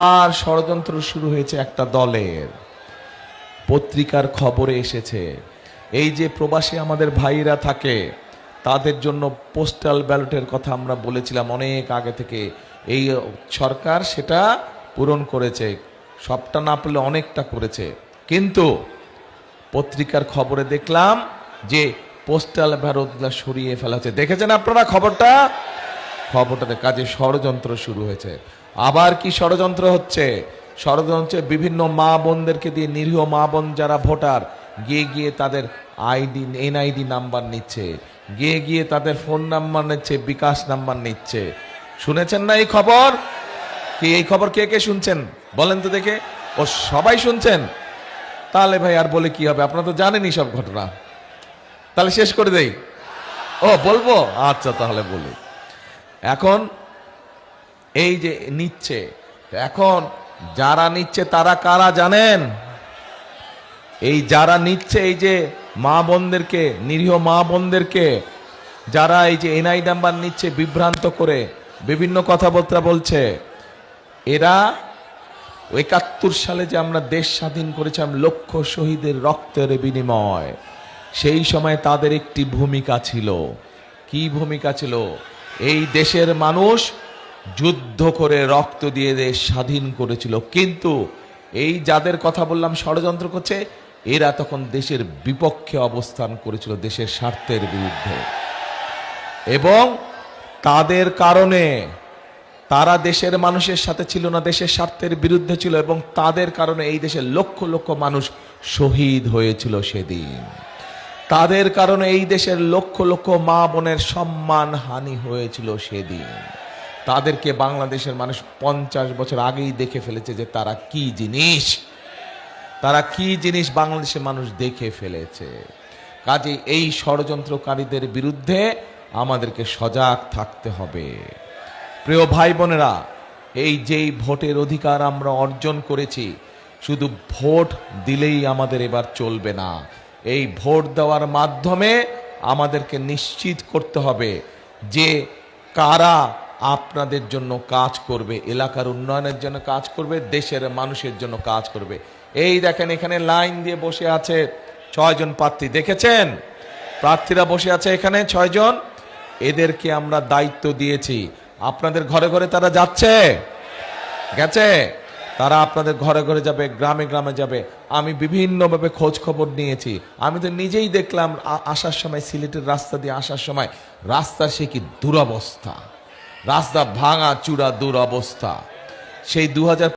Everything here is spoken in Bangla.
আর ষড়যন্ত্র শুরু হয়েছে একটা দলের। পত্রিকার খবরে এসেছে এই যে প্রবাসী আমাদের ভাইরা থাকে তাদের জন্য পোস্টাল ব্যালটের কথা আমরা বলেছিলাম অনেক আগে থেকে। এই সরকার সেটা পূরণ করেছে, সবটা না পেলে অনেকটা করেছে। কিন্তু পত্রিকার খবরে দেখলাম যে পোস্টাল ব্যালটগুলো সরিয়ে ফেলা হচ্ছে। দেখেছেন আপনারা খবরটাতে কাজে ষড়যন্ত্র শুরু হয়েছে। আবার কি ষড়যন্ত্র হচ্ছে? ষড়যন্ত্র বিভিন্ন মা বোনদেরকে দিয়ে, নিরীহ মা বোন যারা ভোটার, গিয়ে তাদের এনআইডি নাম্বার নিচ্ছে, গিয়ে তাদের ফোন নাম্বার নিচ্ছে, বিকাশ নাম্বার নিচ্ছে। শুনেছেন না এই খবর? কি এই খবর কে কে শুনছেন বলেন তো দেখে? ও সবাই শুনছেন? তাহলে ভাই আর বলে কি হবে, আপনারা তো জানেনই সব ঘটনা। তাহলে শেষ করে দেই। ও বলবো, আচ্ছা তাহলে বলি। এখন এই যে নিচ্ছে, এখন যারা নিচ্ছে তারা কারা জানেন? এই যারা নিচ্ছে, এই যে মা বোনদেরকে, নিরীহ মা বোনদেরকে যারা এই যে এনআই নাম্বার নিচ্ছে বিভ্রান্ত করে বিভিন্ন কথাবার্তা বলছে, এরা ৭১ সালে যে আমরা দেশ স্বাধীন করেছিলাম লক্ষ শহীদের রক্তের বিনিময়, সেই সময় তাদের একটি ভূমিকা ছিল। কি ভূমিকা ছিল? এই দেশের মানুষ যুদ্ধ করে রক্ত দিয়ে দেশ স্বাধীন করেছিল। কিন্তু এই যাদের কথা বললাম ষড়যন্ত্র করছে, এরা তখন দেশের বিপক্ষে অবস্থান করেছিল, দেশের স্বার্থের বিরুদ্ধে। এবং তাদের কারণে তারা দেশের মানুষের সাথে ছিল না, দেশের স্বার্থের বিরুদ্ধে ছিল, এবং তাদের কারণে এই দেশের লক্ষ লক্ষ মানুষ শহীদ হয়েছিল সেদিন। তাদের কারণে এই দেশের লক্ষ লক্ষ মা বোনের সম্মান হানি হয়েছিল সেদিন। তাদেরকে বাংলাদেশের মানুষ 50 বছর আগেই দেখে ফেলেছে যে তারা কি জিনিস, বাংলাদেশের মানুষ দেখে ফেলেছে। কাজে এই ষড়যন্ত্রকারীদের বিরুদ্ধে আমাদেরকে সজাগ থাকতে হবে। প্রিয় ভাই বোনেরা, এই যেই ভোটের অধিকার আমরা অর্জন করেছি, শুধু ভোট দিলেই আমাদের এবার চলবে না। এই ভোট দেওয়ার মাধ্যমে আমাদেরকে নিশ্চিত করতে হবে যে কারা আপনাদের জন্য কাজ করবে, এলাকার উন্নয়নের জন্য কাজ করবে, দেশের মানুষের জন্য কাজ করবে। এই দেখেন, এখানে লাইন দিয়ে বসে আছে 6 জন প্রার্থী, দেখেছেন? প্রার্থীরা বসে আছে এখানে 6 জন। এদেরকে আমরা দায়িত্ব দিয়েছি, আপনাদের ঘরে ঘরে তারা গেছে, তারা আপনাদের ঘরে ঘরে যাবে, গ্রামে গ্রামে যাবে। আমি বিভিন্নভাবে খোঁজ খবর নিয়েছি। আমি তো নিজেই দেখলাম আসার সময়, সিলেটের রাস্তা দিয়ে আসার সময় রাস্তা সে কি দুরবস্থা, রাস্তা ভাঙা চূড়া দুরবস্থা। সেই 2000